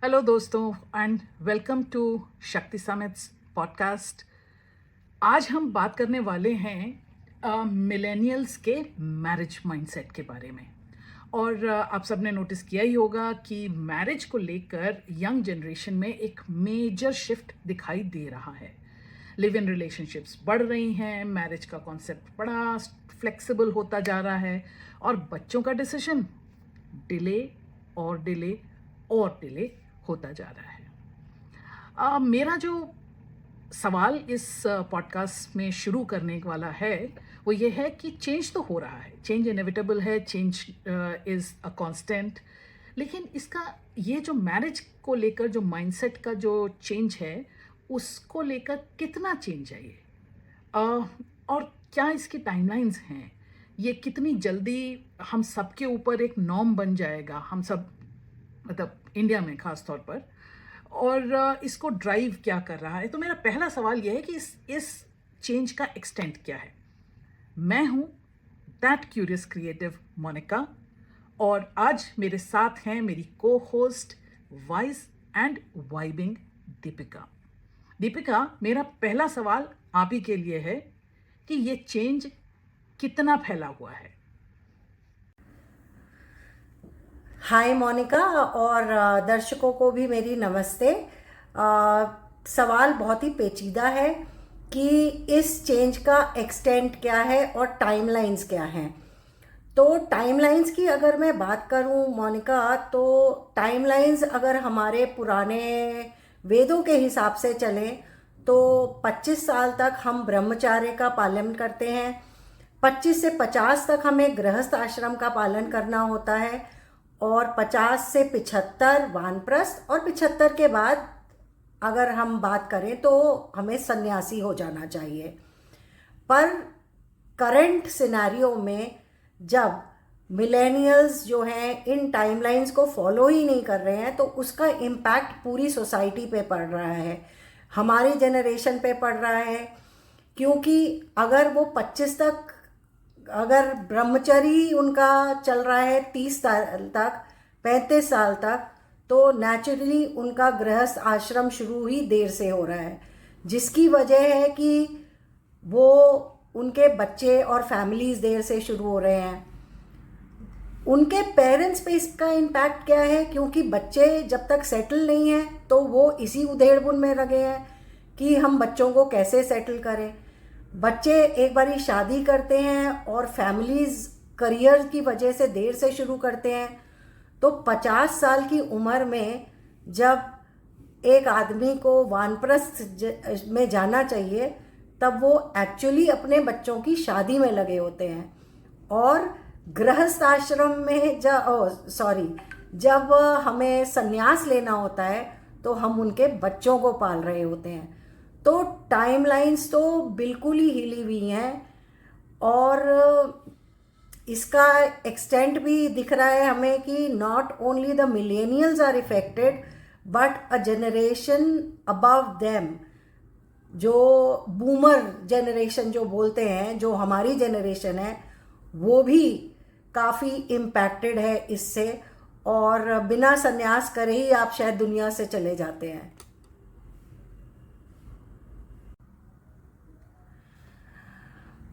Hello दोस्तों and welcome to शक्ति summits podcast. आज हम बात करने वाले हैं मिलेनियल्स के मैरिज माइंडसेट के बारे में। और आप सबने नोटिस किया ही होगा कि मैरिज को लेकर यंग जनरेशन में एक मेजर शिफ्ट दिखाई दे रहा है। लिव इन रिलेशनशिप्स बढ़ रही हैं, मैरिज का कॉन्सेप्ट बड़ा फ्लेक्सिबल होता जा रहा है और बच्चों का डिसीजन डिले और डिले और डिले होता जा रहा है। मेरा जो सवाल इस पॉडकास्ट में शुरू करने वाला है वो ये है कि चेंज तो हो रहा है, चेंज इनएविटेबल है, चेंज इज़ अ कांस्टेंट, लेकिन इसका ये जो मैरिज को लेकर जो माइंडसेट का जो चेंज है उसको लेकर कितना चेंज चाहिए और क्या इसकी टाइमलाइंस हैं, ये कितनी जल्दी हम सबके ऊपर एक नॉर्म बन जाएगा, हम सब मतलब इंडिया में ख़ास तौर पर, और इसको ड्राइव क्या कर रहा है। तो मेरा पहला सवाल यह है कि इस चेंज का एक्सटेंट क्या है। मैं हूँ दैट क्यूरियस क्रिएटिव मोनिका और आज मेरे साथ हैं मेरी को host wise and vibing Deepika. Deepika, मेरा पहला सवाल आप ही के लिए है कि ये चेंज कितना फैला हुआ है। हाय मोनिका और दर्शकों को भी मेरी नमस्ते। सवाल बहुत ही पेचीदा है कि इस चेंज का एक्सटेंट क्या है और टाइमलाइंस क्या हैं। तो टाइमलाइंस की अगर मैं बात करूं मोनिका, तो टाइमलाइंस अगर हमारे पुराने वेदों के हिसाब से चलें तो 25 साल तक हम ब्रह्मचर्य का पालन करते हैं, 25 से 50 तक हमें गृहस्थ आश्रम का पालन करना होता है और 50 से 75 वानप्रस्थ, और 75 के बाद अगर हम बात करें तो हमें सन्यासी हो जाना चाहिए। पर करंट सिनेरियो में जब मिलेनियल्स जो हैं इन टाइमलाइंस को फॉलो ही नहीं कर रहे हैं तो उसका इम्पैक्ट पूरी सोसाइटी पे पड़ रहा है, हमारी जनरेशन पे पड़ रहा है। क्योंकि अगर वो 25 तक अगर ब्रह्मचर्य उनका चल रहा है 30 साल तक, 35 साल तक, तो नेचुरली उनका गृहस्थ आश्रम शुरू ही देर से हो रहा है, जिसकी वजह है कि वो उनके बच्चे और फैमिलीज देर से शुरू हो रहे हैं। उनके पेरेंट्स पे इसका इम्पैक्ट क्या है, क्योंकि बच्चे जब तक सेटल नहीं हैं तो वो इसी उधेड़-बुन में लगे हैं कि हम बच्चों को कैसे सेटल करें। बच्चे एक बारी शादी करते हैं और फैमिलीज करियर की वजह से देर से शुरू करते हैं, तो 50 साल की उम्र में जब एक आदमी को वानप्रस्थ में जाना चाहिए तब वो एक्चुअली अपने बच्चों की शादी में लगे होते हैं। और गृहस्थ आश्रम में जब हमें संन्यास लेना होता है तो हम उनके बच्चों को पाल रहे होते हैं। तो टाइमलाइंस तो बिल्कुल ही हिली हुई हैं और इसका एक्सटेंट भी दिख रहा है हमें कि not only the millennials are affected but a generation above them, जो बूमर जनरेशन जो बोलते हैं, जो हमारी जनरेशन है, वो भी काफ़ी इम्पैक्टेड है इससे, और बिना संन्यास करे ही आप शायद दुनिया से चले जाते हैं।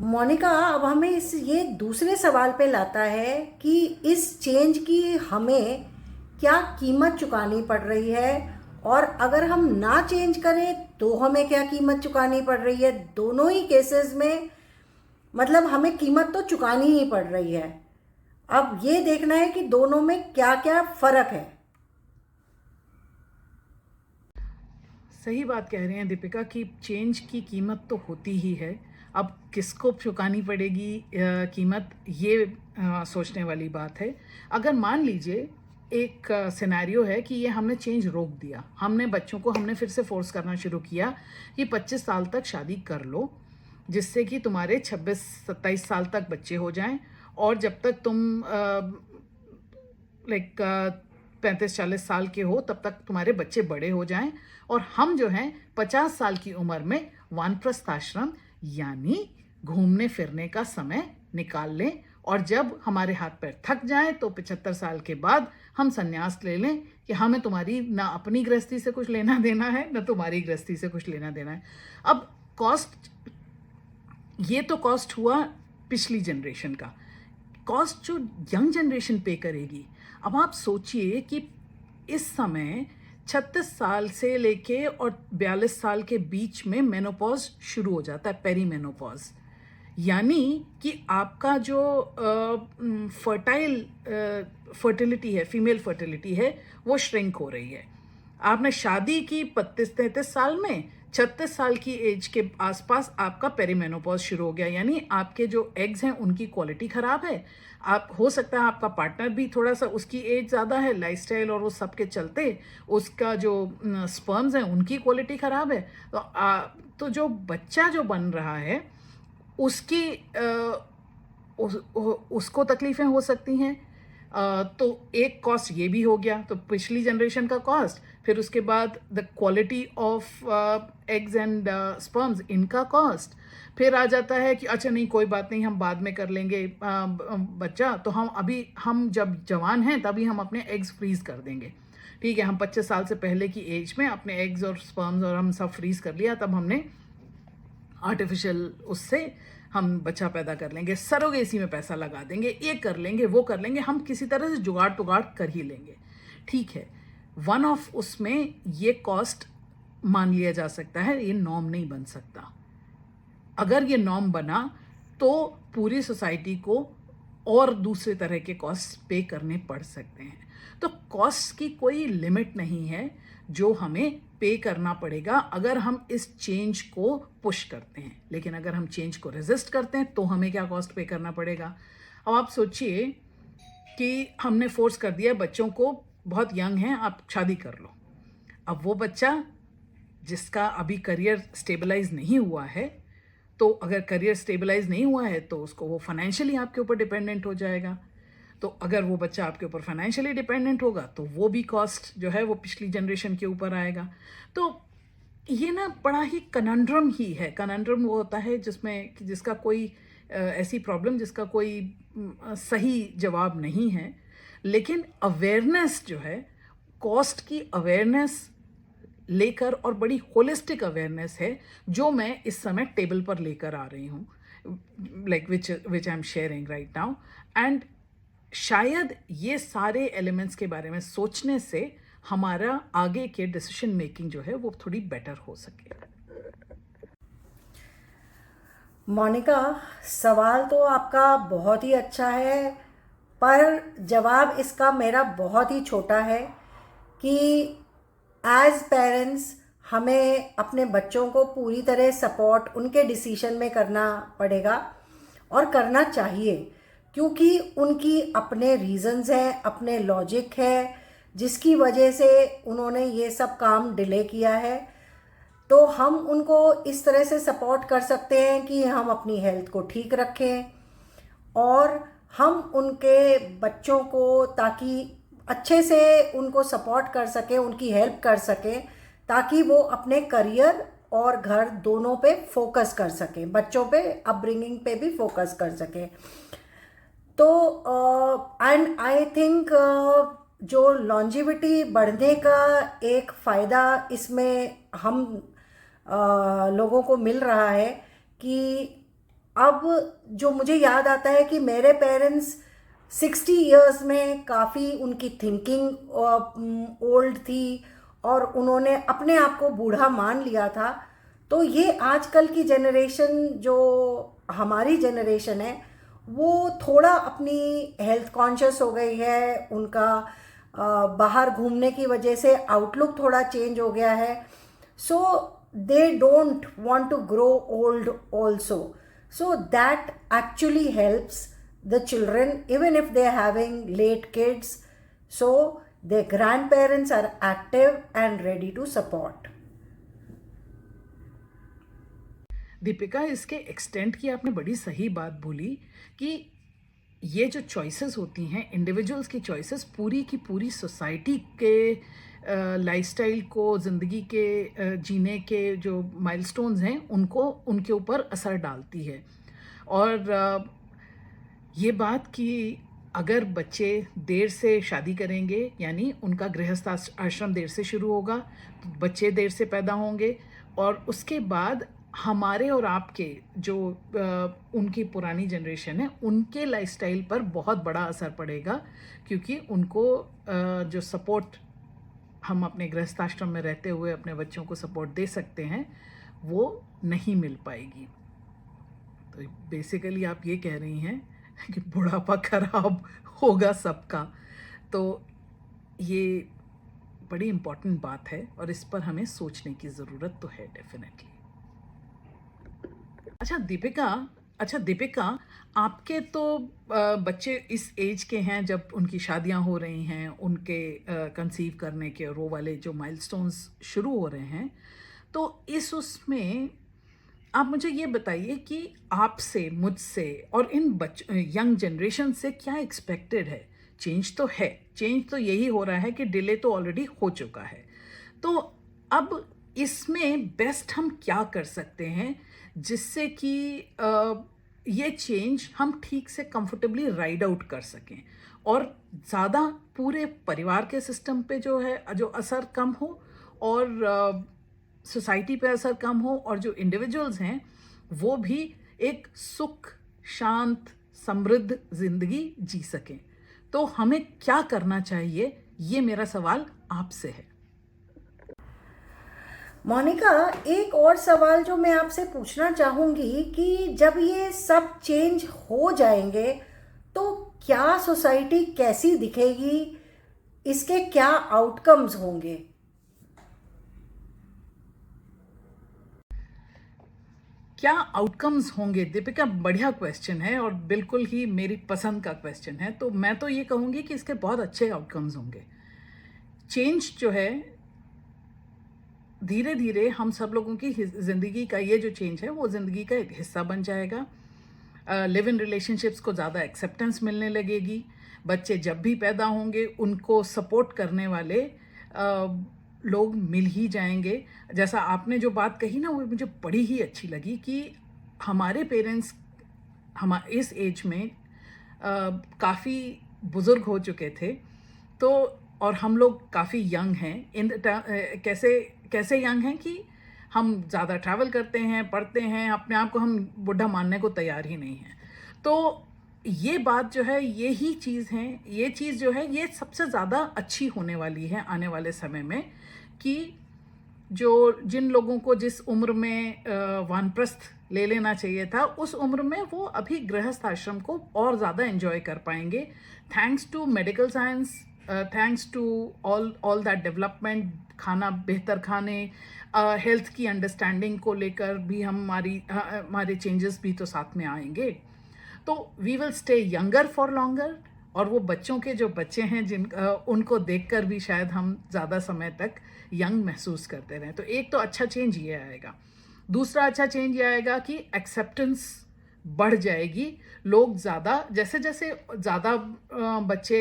मोनिका, अब हमें ये दूसरे सवाल पे लाता है कि इस चेंज की हमें क्या कीमत चुकानी पड़ रही है, और अगर हम ना चेंज करें तो हमें क्या कीमत चुकानी पड़ रही है। दोनों ही केसेस में मतलब हमें कीमत तो चुकानी ही पड़ रही है। अब ये देखना है कि दोनों में क्या क्या फ़र्क है। सही बात कह रहे हैं दीपिका कि चेंज की कीमत तो होती ही है। अब किसको चुकानी पड़ेगी कीमत, ये सोचने वाली बात है। अगर मान लीजिए एक सिनेरियो है कि ये हमने चेंज रोक दिया, हमने बच्चों को हमने फिर से फोर्स करना शुरू किया कि 25 साल तक शादी कर लो, जिससे कि तुम्हारे 26-27 साल तक बच्चे हो जाएं, और जब तक तुम 35-40 साल के हो तब तक तुम्हारे बच्चे बड़े हो जाएं, और हम जो हैं 50 साल की उम्र में वानप्रस्थ आश्रम यानी घूमने फिरने का समय निकाल लें, और जब हमारे हाथ पैर थक जाएं तो 75 साल के बाद हम संन्यास ले लें कि हमें तुम्हारी ना अपनी गृहस्थी से कुछ लेना देना है, ना तुम्हारी गृहस्थी से कुछ लेना देना है। अब कॉस्ट, ये तो कॉस्ट हुआ पिछली जनरेशन का। कॉस्ट जो यंग जनरेशन पे करेगी, अब आप सोचिए कि इस समय 36 साल से लेके और 42 साल के बीच में मेनोपॉज शुरू हो जाता है, पेरीमेनोपॉज। यानी कि आपका जो फर्टिलिटी है, फीमेल फर्टिलिटी है, वो श्रिंक हो रही है। आपने शादी की 32-33 साल में, 36 साल की एज के आसपास आपका पेरीमेनोपॉज शुरू हो गया। यानी आपके जो एग्स हैं उनकी क्वालिटी ख़राब है। आप, हो सकता है आपका पार्टनर भी थोड़ा सा, उसकी एज ज़्यादा है, लाइफस्टाइल और वो सब के चलते उसका जो स्पर्म्स हैं उनकी क्वालिटी ख़राब है। तो जो बच्चा जो बन रहा है उसकी उसको तकलीफ़ें हो सकती हैं। तो एक कॉस्ट ये भी हो गया, तो पिछली जनरेशन का कॉस्ट, फिर उसके बाद the quality of eggs and sperms, इनका कॉस्ट। फिर आ जाता है कि अच्छा नहीं, कोई बात नहीं, हम बाद में कर लेंगे बच्चा, तो हम जब जवान हैं तभी हम अपने एग्स फ्रीज़ कर देंगे। ठीक है, हम 25 साल से पहले की एज में अपने एग्स और स्पर्म्स और हम सब फ्रीज़ कर लिया, तब हमने आर्टिफिशियल उससे हम बच्चा पैदा कर लेंगे, सरोगेसी में पैसा लगा देंगे, ये कर लेंगे, वो कर लेंगे, हम किसी तरह से जुगाड़ टुगाड़ कर ही लेंगे। ठीक है, वन ऑफ उसमें ये कॉस्ट मान लिया जा सकता है, ये नॉर्म नहीं बन सकता। अगर ये नॉर्म बना तो पूरी सोसाइटी को और दूसरे तरह के कॉस्ट पे करने पड़ सकते हैं। तो कॉस्ट की कोई लिमिट नहीं है जो हमें पे करना पड़ेगा अगर हम इस चेंज को पुश करते हैं। लेकिन अगर हम चेंज को रेजिस्ट करते हैं तो हमें क्या कॉस्ट पे करना पड़ेगा। अब आप सोचिए कि हमने फोर्स कर दिया बच्चों को, बहुत यंग हैं, आप शादी कर लो। अब वो बच्चा जिसका अभी करियर स्टेबलाइज नहीं हुआ है, तो अगर करियर स्टेबलाइज नहीं हुआ है तो उसको वो फाइनेंशियली आपके ऊपर डिपेंडेंट हो जाएगा। तो अगर वो बच्चा आपके ऊपर फाइनेंशियली डिपेंडेंट होगा तो वो भी कॉस्ट जो है वो पिछली जनरेशन के ऊपर आएगा। तो ये ना बड़ा ही कनंड्रम ही है। कनंड्रम वो होता है जिसका कोई ऐसी प्रॉब्लम जिसका कोई सही जवाब नहीं है। लेकिन अवेयरनेस जो है, कॉस्ट की अवेयरनेस लेकर, और बड़ी होलिस्टिक अवेयरनेस है जो मैं इस समय टेबल पर लेकर आ रही हूँ, like which I am sharing right now. And शायद ये सारे एलिमेंट्स के बारे में सोचने से हमारा आगे के डिसीजन मेकिंग जो है वो थोड़ी बेटर हो सके। मोनिका, सवाल तो आपका बहुत ही अच्छा है, पर जवाब इसका मेरा बहुत ही छोटा है कि एज पेरेंट्स हमें अपने बच्चों को पूरी तरह सपोर्ट उनके डिसीजन में करना पड़ेगा और करना चाहिए, क्योंकि उनकी अपने रीजंस हैं, अपने लॉजिक है जिसकी वजह से उन्होंने ये सब काम डिले किया है। तो हम उनको इस तरह से सपोर्ट कर सकते हैं कि हम अपनी हेल्थ को ठीक रखें और हम उनके बच्चों को ताकि अच्छे से उनको सपोर्ट कर सकें, उनकी हेल्प कर सकें, ताकि वो अपने करियर और घर दोनों पे फोकस कर सकें, बच्चों पे अपब्रिंगिंग पे भी फोकस कर सकें। तो एंड आई थिंक जो लॉन्जिविटी बढ़ने का एक फ़ायदा इसमें हम लोगों को मिल रहा है कि अब जो मुझे याद आता है कि मेरे पेरेंट्स 60 इयर्स में काफ़ी उनकी थिंकिंग ओल्ड थी और उन्होंने अपने आप को बूढ़ा मान लिया था। तो ये आजकल की जनरेशन, जो हमारी जनरेशन है, वो थोड़ा अपनी हेल्थ कॉन्शियस हो गई है। उनका बाहर घूमने की वजह से आउटलुक थोड़ा चेंज हो गया है। So they don't want to grow old also, so that actually helps the children even if they're having late kids, so their grandparents are active and ready to support. Deepika, इसके extent की आपने बड़ी सही बात बोली कि ये जो चॉइसेस होती हैं, इंडिविजुअल्स की चॉइसेस, पूरी की पूरी सोसाइटी के लाइफस्टाइल को, ज़िंदगी के जीने के जो माइलस्टोन्स हैं उनको, उनके ऊपर असर डालती है। और ये बात कि अगर बच्चे देर से शादी करेंगे यानी उनका गृहस्थ आश्रम देर से शुरू होगा, तो बच्चे देर से पैदा होंगे और उसके बाद हमारे और आपके जो उनकी पुरानी जनरेशन है उनके लाइफस्टाइल पर बहुत बड़ा असर पड़ेगा, क्योंकि उनको जो सपोर्ट हम अपने गृहस्थ आश्रम में रहते हुए अपने बच्चों को सपोर्ट दे सकते हैं वो नहीं मिल पाएगी। तो बेसिकली आप ये कह रही हैं कि बुढ़ापा खराब होगा सबका। तो ये बड़ी इम्पोर्टेंट बात है और इस पर हमें सोचने की ज़रूरत तो है डेफिनेटली। अच्छा दीपिका, आपके तो बच्चे इस एज के हैं जब उनकी शादियां हो रही हैं, उनके कंसीव करने के और वो वाले जो माइलस्टोन्स शुरू हो रहे हैं, तो इस उसमें आप मुझे ये बताइए कि आपसे, मुझसे और इन यंग जनरेशन से क्या एक्सपेक्टेड है। चेंज तो यही हो रहा है कि डिले तो ऑलरेडी हो चुका है। तो अब इसमें बेस्ट हम क्या कर सकते हैं जिससे कि ये चेंज हम ठीक से कंफर्टेबली राइड आउट कर सकें और ज़्यादा पूरे परिवार के सिस्टम पे जो है जो असर कम हो और सोसाइटी पे असर कम हो और जो इंडिविजुअल्स हैं वो भी एक सुख शांत समृद्ध जिंदगी जी सकें। तो हमें क्या करना चाहिए, ये मेरा सवाल आपसे है। मोनिका, एक और सवाल जो मैं आपसे पूछना चाहूँगी कि जब ये सब चेंज हो जाएंगे तो क्या सोसाइटी कैसी दिखेगी, इसके क्या आउटकम्स होंगे? क्या आउटकम्स होंगे दीपिका, बढ़िया क्वेश्चन है और बिल्कुल ही मेरी पसंद का क्वेश्चन है। तो मैं तो ये कहूँगी कि इसके बहुत अच्छे आउटकम्स होंगे। चेंज जो है धीरे धीरे हम सब लोगों की ज़िंदगी का, ये जो चेंज है वो ज़िंदगी का एक हिस्सा बन जाएगा। लिव इन रिलेशनशिप्स को ज़्यादा एक्सेप्टेंस मिलने लगेगी। बच्चे जब भी पैदा होंगे उनको सपोर्ट करने वाले लोग मिल ही जाएंगे। जैसा आपने जो बात कही ना वो मुझे बड़ी ही अच्छी लगी कि हमारे पेरेंट्स इस एज में काफ़ी बुज़ुर्ग हो चुके थे, तो और हम लोग काफ़ी यंग हैं। कैसे यंग हैं कि हम ज़्यादा ट्रैवल करते हैं, पढ़ते हैं, अपने आप को हम बुढ़ा मानने को तैयार ही नहीं हैं। तो ये बात जो है, ये ही चीज़ है, ये चीज़ जो है ये सबसे ज़्यादा अच्छी होने वाली है आने वाले समय में, कि जिन लोगों को जिस उम्र में वानप्रस्थ ले लेना चाहिए था उस उम्र में वो अभी गृहस्थ आश्रम को और ज़्यादा एंजॉय कर पाएंगे, thanks to medical science, thanks to all that development. खाना बेहतर खाने, हेल्थ की अंडरस्टैंडिंग को लेकर भी हमारे चेंजेस भी तो साथ में आएंगे। तो we will stay younger for longer, और वो बच्चों के जो बच्चे हैं उनको देखकर भी शायद हम ज़्यादा समय तक यंग महसूस करते रहें। तो एक तो अच्छा चेंज ये आएगा। दूसरा अच्छा चेंज ये आएगा कि एक्सेप्टेंस बढ़ जाएगी। लोग जैसे जैसे ज़्यादा बच्चे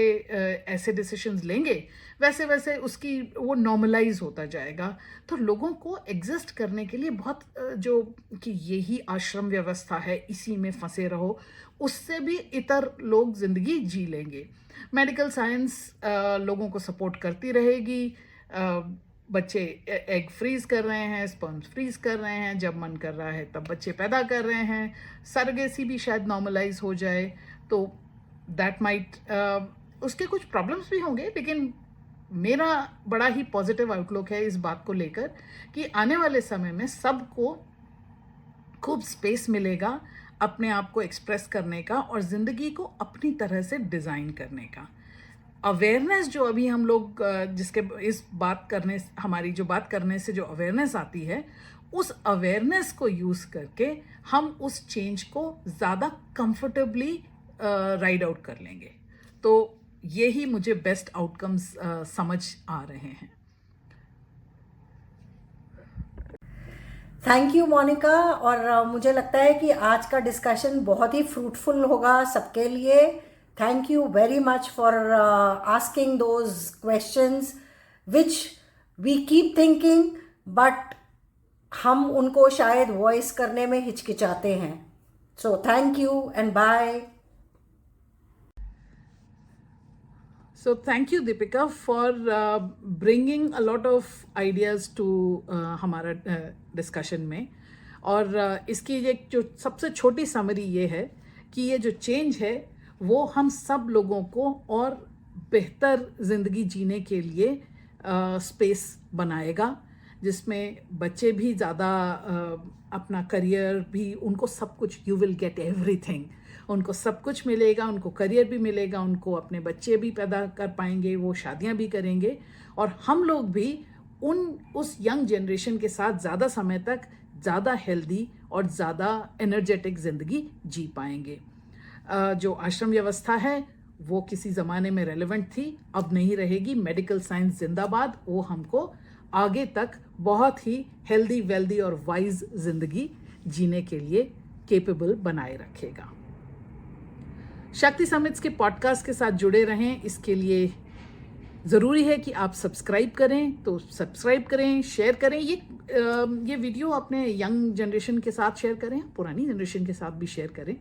ऐसे डिसीजंस लेंगे वैसे वैसे उसकी वो नॉर्मलाइज होता जाएगा। तो लोगों को एग्जिस्ट करने के लिए बहुत जो कि यही आश्रम व्यवस्था है इसी में फंसे रहो, उससे भी इतर लोग ज़िंदगी जी लेंगे। मेडिकल साइंस लोगों को सपोर्ट करती रहेगी। बच्चे एग फ्रीज कर रहे हैं, स्पर्म्स फ्रीज कर रहे हैं, जब मन कर रहा है तब बच्चे पैदा कर रहे हैं। सरगेसी भी शायद नॉर्मलाइज हो जाए। तो दैट माइट उसके कुछ प्रॉब्लम्स भी होंगे, लेकिन मेरा बड़ा ही पॉजिटिव आउटलुक है इस बात को लेकर कि आने वाले समय में सबको खूब स्पेस मिलेगा अपने आप को एक्सप्रेस करने का और ज़िंदगी को अपनी तरह से डिज़ाइन करने का। अवेयरनेस जो अभी हम लोग जिसके इस बात करने हमारी जो बात करने से जो अवेयरनेस आती है, उस अवेयरनेस को यूज़ करके हम उस चेंज को ज़्यादा कंफर्टेबली राइड आउट कर लेंगे। तो यही मुझे बेस्ट आउटकम्स समझ आ रहे हैं। Thank you Monica. और मुझे लगता है कि आज का डिस्कशन बहुत ही फ्रूटफुल होगा सबके लिए। Thank you very much for asking those questions which we keep thinking, but हम उनको शायद वॉइस करने में हिचकिचाते हैं। So thank you and bye. So thank you Deepika for bringing a lot of ideas to हमारा डिस्कशन में। और इसकी एक जो सबसे छोटी समरी ये है कि ये जो चेंज है वो हम सब लोगों को और बेहतर ज़िंदगी जीने के लिए स्पेस बनाएगा, जिसमें बच्चे भी ज़्यादा अपना करियर भी, उनको सब कुछ, यू विल गेट एवरीथिंग, उनको सब कुछ मिलेगा, उनको करियर भी मिलेगा, उनको अपने बच्चे भी पैदा कर पाएंगे, वो शादियां भी करेंगे, और हम लोग भी उस यंग जनरेशन के साथ ज़्यादा समय तक ज़्यादा हेल्दी और ज़्यादा एनर्जेटिक ज़िंदगी जी पाएंगे। जो आश्रम व्यवस्था है वो किसी ज़माने में रेलेवेंट थी, अब नहीं रहेगी। मेडिकल साइंस जिंदाबाद, वो हमको आगे तक बहुत ही हेल्दी, वेल्दी और वाइज ज़िंदगी जीने के लिए केपेबल बनाए रखेगा। शक्ति समिट्स के पॉडकास्ट के साथ जुड़े रहें, इसके लिए ज़रूरी है कि आप सब्सक्राइब करें, तो सब्सक्राइब करें, शेयर करें। ये वीडियो अपने यंग जनरेशन के साथ शेयर करें, पुरानी जनरेशन के साथ भी शेयर करें।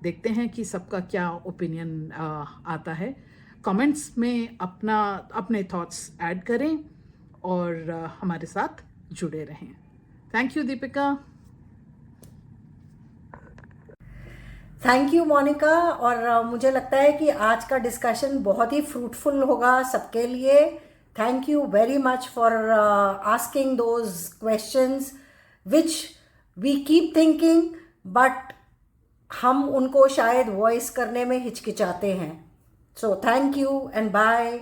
देखते हैं कि सबका क्या ओपिनियन आता है। कमेंट्स में अपने थॉट्स ऐड करें और हमारे साथ जुड़े रहें। Thank you Deepika. Thank you Monica. और मुझे लगता है कि आज का डिस्कशन बहुत ही फ्रूटफुल होगा सबके लिए। Thank you very much for asking those questions which we keep thinking, but हम उनको शायद वॉइस करने में हिचकिचाते हैं। So thank you and bye.